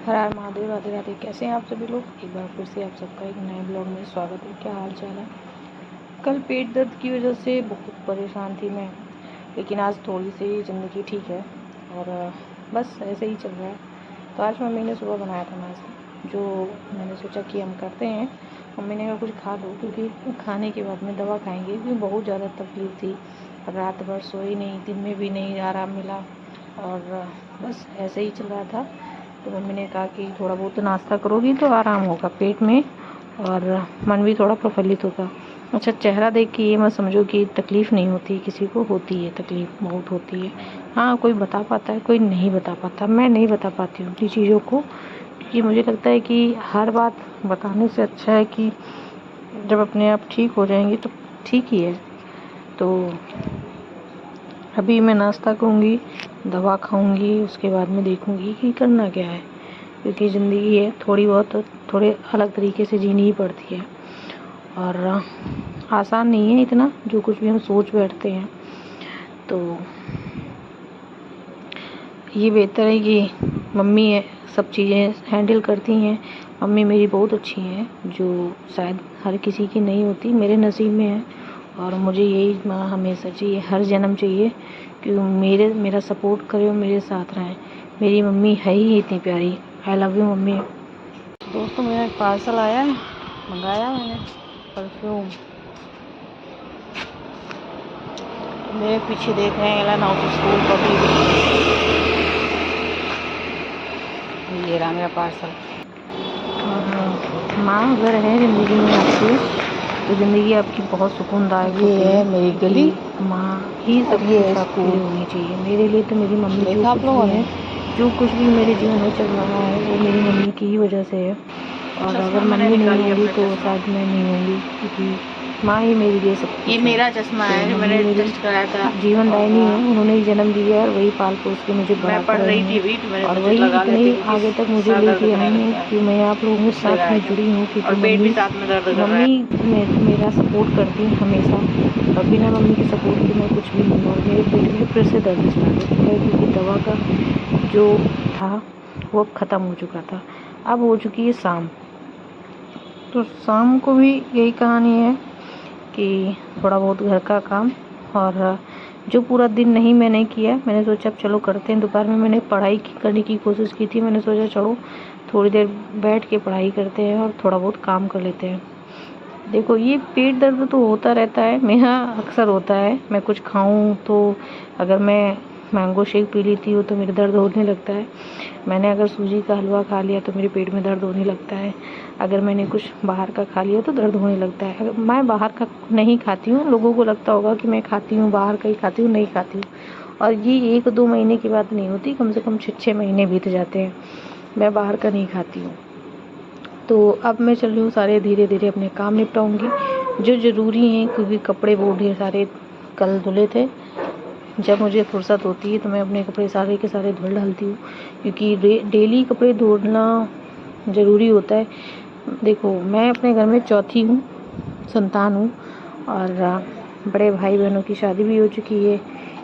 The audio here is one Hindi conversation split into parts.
हर हर महादेव, राधे राधे। कैसे हैं आप सभी लोग? एक बार फिर से आप सबका एक नए ब्लॉग में स्वागत है। क्या हाल चाल है? कल पेट दर्द की वजह से बहुत परेशान थी मैं, लेकिन आज थोड़ी सी ज़िंदगी ठीक है और बस ऐसे ही चल रहा है। तो आज मम्मी ने सुबह बनाया था नाश्ता, जो मैंने सोचा कि हम करते हैं। मम्मी ने कहा कुछ खा लो, क्योंकि खाने के बाद में दवा खाएंगे, क्योंकि बहुत ज़्यादा तकलीफ़ थी। रात भर सोई नहीं, दिन में भी नहीं आराम मिला और बस ऐसे ही चल रहा था। तो मम्मी ने कहा कि थोड़ा बहुत नाश्ता करोगी तो आराम होगा पेट में और मन भी थोड़ा प्रफुल्लित होगा। अच्छा, चेहरा देख के ये मत समझो कि तकलीफ़ नहीं होती, किसी को होती है, तकलीफ़ बहुत होती है। हाँ, कोई बता पाता है, कोई नहीं बता पाता। मैं नहीं बता पाती हूँ अपनी चीज़ों को, क्योंकि मुझे लगता है कि हर बात बताने से अच्छा है कि जब अपने आप ठीक हो जाएंगी तो ठीक ही है। तो अभी मैं नाश्ता करूँगी, दवा खाऊंगी, उसके बाद में देखूंगी कि करना क्या है, क्योंकि ज़िंदगी है, थोड़ी बहुत थोड़े अलग तरीके से जीनी ही पड़ती है और आसान नहीं है इतना जो कुछ भी हम सोच बैठते हैं। तो ये बेहतर है कि मम्मी है सब चीज़ें हैंडल करती हैं। मम्मी मेरी बहुत अच्छी हैं, जो शायद हर किसी की नहीं होती, मेरे नसीब में है। और मुझे यही माँ हमेशा चाहिए, हर जन्म चाहिए कि मेरा सपोर्ट करे और मेरे साथ रहें। मेरी मम्मी है ही इतनी प्यारी। I love you mummy. दोस्तों, मेरा एक पार्सल आया है, मंगाया मैंने परफ्यूम। मेरे पीछे देख रहे हैं एलन हाउस स्कूल पब्लिक। ये रहा मेरा पार्सल। और माँ अगर है ज़िंदगी में आपकी, तो ज़िंदगी आपकी बहुत सुकूनदायक होती है। ये मेरी गली, माँ ही सब कुछ आपके लिए होनी चाहिए। मेरे लिए तो मेरी मम्मी जो कुछ भी है, जो कुछ भी मेरे जीवन में चल रहा है, वो मेरी मम्मी की ही वजह से है। और अगर मम्मी नहीं होगी तो शायद मैं नहीं होंगी, क्योंकि माँ ही मेरे लिए सब कुछ है। ये मेरा चश्मा है जो मैंने टेस्ट कराया था। जीवन दायिनी है, उन्होंने ही जन्म दिया और वही पाल पोस के मुझे बड़ा कर रही है और वही इतनी आगे तक मुझे लेके आई हैं कि मैं आप लोगों के साथ में जुड़ी हूँ, क्योंकि मम्मी मेरा सपोर्ट करती हैं हमेशा। और बिना मम्मी के सपोर्ट के मैं कुछ भी नहीं हूँ। और मेरे पेट में फिर से दर्द स्टार्ट हो चुका है, क्योंकि दवा का जो था वो अब ख़त्म हो चुका था। अब हो चुकी है शाम, तो शाम को भी यही कहानी है कि थोड़ा बहुत घर का काम। और जो पूरा दिन नहीं मैंने किया, मैंने सोचा अब चलो करते हैं। दोपहर में मैंने पढ़ाई करने की कोशिश की थी, मैंने सोचा चलो थोड़ी देर बैठ के पढ़ाई करते हैं और थोड़ा बहुत काम कर लेते हैं। देखो, ये पेट दर्द तो होता रहता है, मेरा अक्सर होता है। मैं कुछ खाऊं तो, अगर मैं मैंगो शेक पी लेती हूँ तो मेरे दर्द होने लगता है। मैंने अगर सूजी का हलवा खा लिया तो मेरे पेट में दर्द होने लगता है। अगर मैंने कुछ बाहर का खा लिया तो दर्द होने लगता है। अगर मैं बाहर का नहीं खाती हूँ, लोगों को लगता होगा कि मैं खाती हूँ, बाहर का ही खाती हूँ, नहीं खाती हूँ। और ये 1-2 महीने की बात नहीं होती, कम से कम 6-6 महीने बीत जाते हैं मैं बाहर का नहीं खाती हूँ। तो अब मैं चल रही हूँ, सारे धीरे धीरे अपने काम निपटाऊंगी जो ज़रूरी हैं, क्योंकि कपड़े बहुत ढेर सारे कल धुले थे। जब मुझे फुर्सत होती है तो मैं अपने कपड़े सारे के सारे धुल डालती हूँ, क्योंकि डेली कपड़े धोना ज़रूरी होता है। देखो, मैं अपने घर में चौथी हूँ, संतान हूँ और बड़े भाई बहनों की शादी भी हो चुकी है।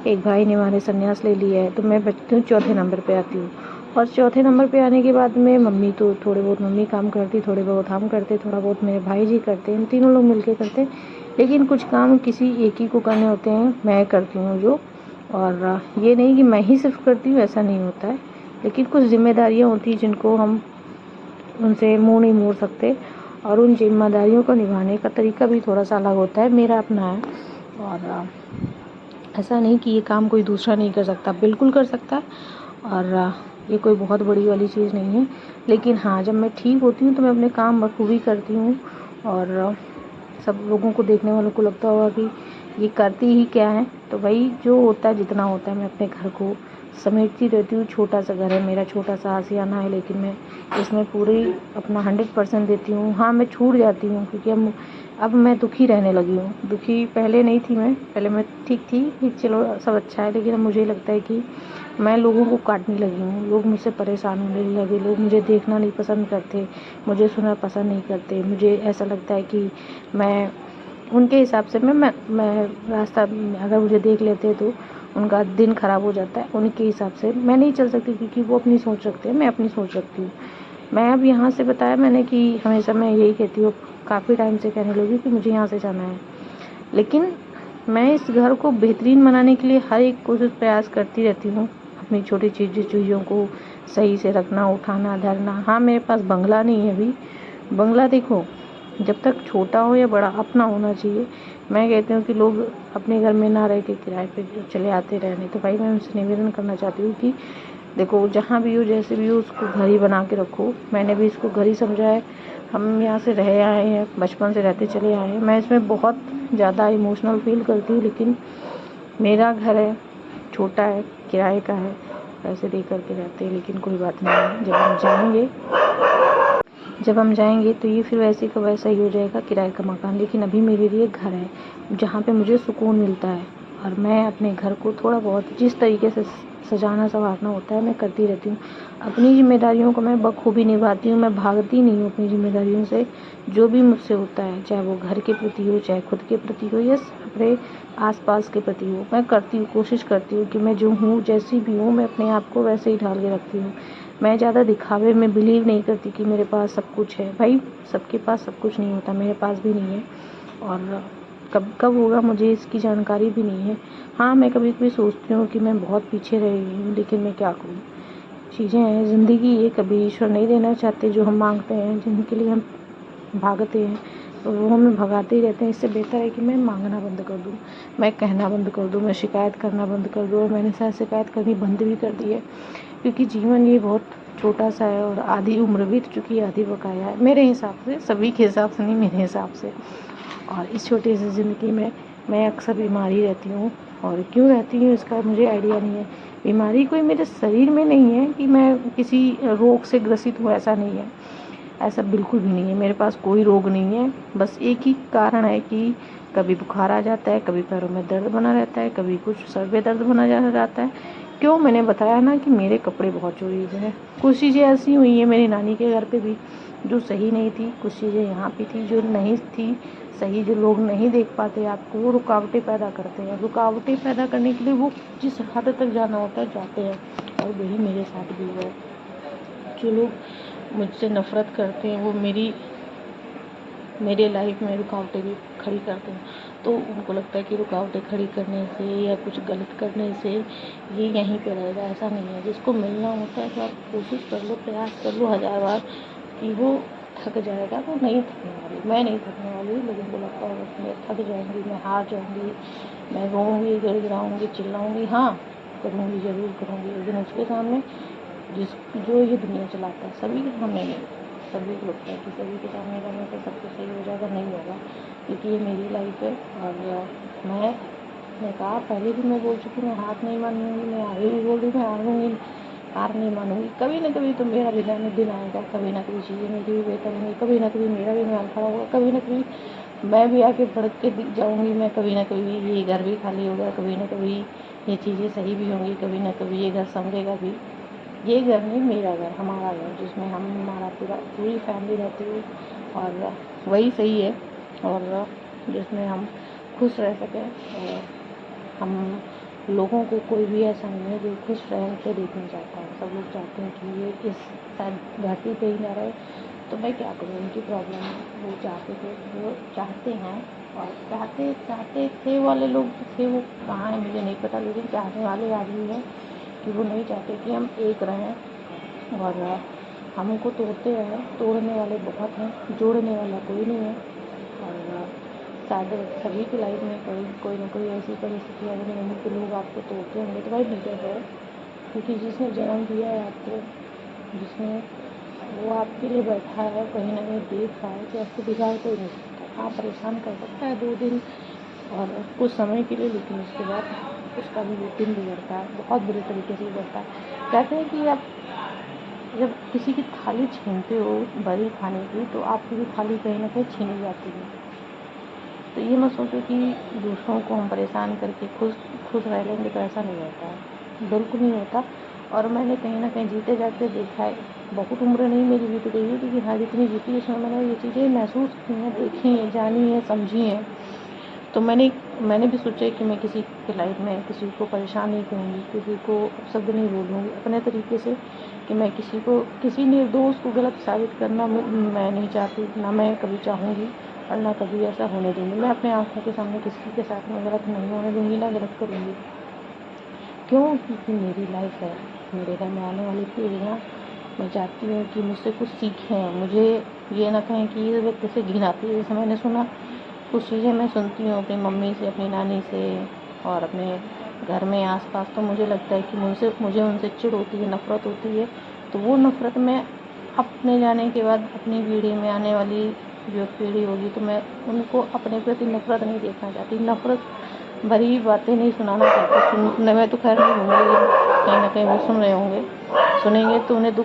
एक भाई ने हमारे संन्यास ले लिया है, तो मैं बचती हूँ, चौथे नंबर पे आती हूँ। और चौथे नंबर पे आने के बाद में मम्मी तो थोड़े बहुत मम्मी काम करती, थोड़े बहुत हम करते, थोड़ा बहुत मेरे भाई जी करते, हम तीनों लोग मिलके करते। लेकिन कुछ काम किसी एक ही को करने होते हैं, मैं करती हूँ जो। और ये नहीं कि मैं ही सिर्फ करती हूँ, ऐसा नहीं होता है। लेकिन कुछ जिम्मेदारियाँ होती हैं जिनको हम उनसे मुंह नहीं मोड़ सकते, और उन जिम्मेदारियों को निभाने का तरीका भी थोड़ा सा अलग होता है, मेरा अपना है। और ऐसा नहीं कि ये काम कोई दूसरा नहीं कर सकता, बिल्कुल कर सकता है। और ये कोई बहुत बड़ी वाली चीज़ नहीं है। लेकिन हाँ, जब मैं ठीक होती हूँ तो मैं अपने काम बखूबी करती हूँ। और सब लोगों को, देखने वालों को लगता होगा कि ये करती ही क्या है। तो भाई जो होता है, जितना होता है, मैं अपने घर को समेटती रहती हूँ। छोटा सा घर है मेरा, छोटा सा आशियाना है, लेकिन मैं इसमें पूरी अपना 100% देती हूँ। हाँ, मैं छूट जाती हूँ, क्योंकि अब मैं दुखी रहने लगी हूँ। दुखी पहले नहीं थी मैं, पहले मैं ठीक थी कि चलो सब अच्छा है, लेकिन अब मुझे लगता है कि मैं लोगों को काटने लगी हूँ। लोग मुझसे परेशान होने लगे, लोग मुझे देखना नहीं पसंद करते, मुझे सुनना पसंद नहीं करते। मुझे ऐसा लगता है कि मैं उनके हिसाब से मैं रास्ता, अगर मुझे देख लेते तो उनका दिन ख़राब हो जाता है, उनके हिसाब से मैं नहीं चल सकती क्योंकि वो अपनी सोच रखते हैं, मैं अपनी सोच रखती हूँ। मैं अब यहाँ से बताया मैंने कि हमेशा मैं यही कहती हूँ, काफ़ी टाइम से कहने लगी कि मुझे यहाँ से जाना है, लेकिन मैं इस घर को बेहतरीन बनाने के लिए हर एक कोशिश प्रयास करती रहती हूँ, अपनी छोटी चीज़ों को सही से रखना, उठाना, धरना। हाँ, मेरे पास बंगला नहीं है अभी। बंगला देखो, जब तक छोटा हो या बड़ा अपना होना चाहिए। मैं कहती हूँ कि लोग अपने घर में ना रह के किराए पे चले आते रहने, तो भाई मैं उनसे निवेदन करना चाहती हूँ कि देखो, जहाँ भी हो, जैसे भी हो, उसको घर ही बना के रखो। मैंने भी इसको घर ही समझा है। हम यहाँ से रह आए हैं, बचपन से रहते चले आए हैं। मैं इसमें बहुत ज़्यादा इमोशनल फील करती हूँ, लेकिन मेरा घर है, छोटा है, किराए का है, पैसे दे करके रहते हैं, लेकिन कोई बात नहीं है। जब हम जाएंगे तो ये फिर वैसे का वैसा ही हो जाएगा, किराए का मकान। लेकिन अभी मेरे लिए घर है जहाँ पे मुझे सुकून मिलता है, और मैं अपने घर को थोड़ा बहुत जिस तरीके से सजाना संवारना होता है मैं करती रहती हूँ। अपनी जिम्मेदारियों को मैं बखूबी निभाती हूँ, मैं भागती नहीं हूँ अपनी जिम्मेदारियों से। जो भी मुझसे होता है, चाहे वो घर के प्रति हो, चाहे खुद के प्रति हो, या अपने आसपास के प्रति हो, मैं करती हूँ, कोशिश करती हूँ कि मैं जो हूँ, जैसी भी हूँ, मैं अपने आप को वैसे ही ढाल के रखती हूँ। मैं ज़्यादा दिखावे में बिलीव नहीं करती कि मेरे पास सब कुछ है। भाई, सबके पास सब कुछ नहीं होता, मेरे पास भी नहीं है, और कब कब होगा मुझे इसकी जानकारी भी नहीं है। हाँ, मैं कभी कभी सोचती हूँ कि मैं बहुत पीछे रह गई हूँ, लेकिन मैं क्या करूँ, चीज़ें हैं, ज़िंदगी ये कभी ईश्वर नहीं देना चाहते जो हम मांगते हैं, जिनके लिए हम भागते हैं, तो वो हमें भगाते ही रहते हैं। इससे बेहतर है कि मैं मांगना बंद कर दूँ, मैं कहना बंद कर दूँ, मैं शिकायत करना बंद कर दूँ। और मैंने शायद शिकायत करनी बंद भी कर दी है, क्योंकि जीवन ये बहुत छोटा सा है, और आधी उम्र बीत चुकी है, आधी बकाया है, मेरे हिसाब से। सभी के हिसाब से नहीं, मेरे हिसाब से। और इस छोटी सी ज़िंदगी में मैं अक्सर बीमार ही रहती हूँ, और क्यों रहती हूँ इसका मुझे आइडिया नहीं है। बीमारी कोई मेरे शरीर में नहीं है कि मैं किसी रोग से ग्रसित हूँ, ऐसा नहीं है, ऐसा बिल्कुल भी नहीं है। मेरे पास कोई रोग नहीं है, बस एक ही कारण है कि कभी बुखार आ जाता है, कभी पैरों में दर्द बना रहता है, कभी कुछ सर में दर्द बना जाता है। क्यों, मैंने बताया ना कि मेरे कपड़े बहुत चोरी हुए हैं। कुछ चीज़ें ऐसी हुई हैं मेरी नानी के घर पे भी जो सही नहीं थी, कुछ चीज़ें यहाँ पे थी जो नहीं थी सही, जो लोग नहीं देख पाते आपको, वो रुकावटें पैदा करते हैं। रुकावटें पैदा करने के लिए वो जिस हद तक जाना होता है जाते हैं, और वही मेरे साथ भी हुआ है। जो लोग मुझसे नफ़रत करते हैं वो मेरे लाइफ में रुकावटें भी खड़ी करते हैं, तो उनको लगता है कि रुकावटें खड़ी करने से या कुछ गलत करने से ये यहीं पे रहेगा। ऐसा नहीं है। जिसको मिलना होता है तो आप कोशिश कर लो, प्रयास कर लो 1000 बार कि वो थक जाएगा। वो नहीं थकने वाली, मैं नहीं थकने वाली, लेकिन मुझे लगता है मैं थक जाऊँगी, मैं हार जाऊँगी, मैं रोऊँगी, गिड़गिड़ाऊँगी, चिल्लाऊँगी। हाँ, करूँगी, ज़रूर करूँगी, लेकिन उसके सामने जो ये दुनिया चलाता है, सभी के सामने नहीं। सभी को लगता है कि सभी के सामने करने से सब कुछ सही हो जाएगा, नहीं होगा, क्योंकि ये मेरी लाइफ है। और मैं कहा पहले भी मैं बोल चुकी हूँ, मैं हार नहीं मानूंगी, मैं आगे भी बोल रही हूँ, मैं हार नहीं मानूंगी। कभी ना कभी तो मेरा भी दिन आएगा, कभी ना कभी चीज़ें मेरी भी बेहतर होंगी, कभी ना कभी मेरा भी ध्यान खड़ा होगा, कभी ना कभी मैं भी आके भड़क के दिख जाऊँगी, मैं कभी ना कभी ये घर भी खाली होगा, कभी ना कभी ये चीज़ें सही भी होंगी, कभी ना कभी ये घर संभलेगा भी। ये घर नहीं, मेरा घर, हमारा घर, जिसमें हमारा पूरी फैमिली रहती है, और वही सही है, और जिसमें हम खुश रह सकें। और हम लोगों को कोई भी ऐसा नहीं है जो खुश रहने से देखना चाहता है। सब लोग चाहते हैं कि ये इस शायद धरती पे ही ना रहे, तो मैं क्या करूँ, उनकी प्रॉब्लम है। वो चाहते थे, वो चाहते हैं, और चाहते थे वाले लोग जो थे वो कहाँ है मुझे नहीं पता, लेकिन चाहने वाले आदमी हैं कि वो नहीं चाहते कि हम एक रहें, और हमको तोड़ते हैं। तोड़ने वाले बहुत हैं, जोड़ने वाला कोई नहीं है। और शायद सभी की लाइफ में कोई ना कोई ऐसी परिस्थिति अगर नहीं कि लोग आपको तोड़ते होंगे, तो भाई नीडर है, क्योंकि जिसने जन्म दिया है आपको, जिसने वो आपके लिए बैठा है, कहीं ना कहीं देख रहा है कि आपको बिगाड़ कोई नहीं सकता। हाँ, परेशान कर सकता है 2 दिन और कुछ समय के लिए, लेकिन उसके बाद उसका भी रूटीन बिगड़ता है, बहुत बुरे तरीके से बिगड़ता है। कहते हैं कि आप जब किसी की थाली छीनते हो बड़ी खाने की, तो आपकी भी थाली कहीं ना कहीं छीनी जाती है। तो ये मत सोचो कि दूसरों को हम परेशान करके खुश रह लेंगे, तो ऐसा नहीं होता है, बिल्कुल नहीं होता। और मैंने कहीं ना कहीं जीते जाते देखा है, बहुत उम्र नहीं मेरी बीत गई है, लेकिन हाँ जितनी जीती उसमें मैंने ये चीज़ें महसूस की हैं, देखी हैं, जानी हैं, समझी हैं। तो मैंने मैंने भी सोचा है कि मैं किसी की लाइफ में किसी को परेशान नहीं करूँगी, किसी को शब्द नहीं बोलूँगी अपने तरीके से, कि मैं किसी निर्दोष को गलत साबित करना मैं नहीं चाहती, ना मैं कभी चाहूँगी और ना कभी ऐसा होने दूँगी। मैं अपने आँखों के सामने किसी के साथ में गलत नहीं होने दूँगी, ना गलत करूँगी। क्यों? क्योंकि मेरी लाइफ है, मेरे घर में आने वाली पीढ़ियाँ, मैं चाहती हूँ कि मुझसे कुछ सीखें, मुझे ये ना कहें कि इस व्यक्ति से घिन आती है। जैसे मैंने सुना, कुछ चीज़ें मैं सुनती हूँ अपनी मम्मी से, अपनी नानी से और अपने घर में आसपास, तो मुझे लगता है कि मुझे उनसे चिढ़ होती है, नफ़रत होती है। तो वो नफ़रत मैं अपने जाने के बाद अपनी पीढ़ी में आने वाली जो पीढ़ी होगी, तो मैं उनको अपने प्रति नफ़रत नहीं देखना चाहती, नफ़रत भरी बातें नहीं सुनाना चाहती। सुनने में तो खैर नहीं दूँगी, लेकिन कहीं ना कहीं वो सुन रहे होंगे, सुनेंगे तो उन्हें दुख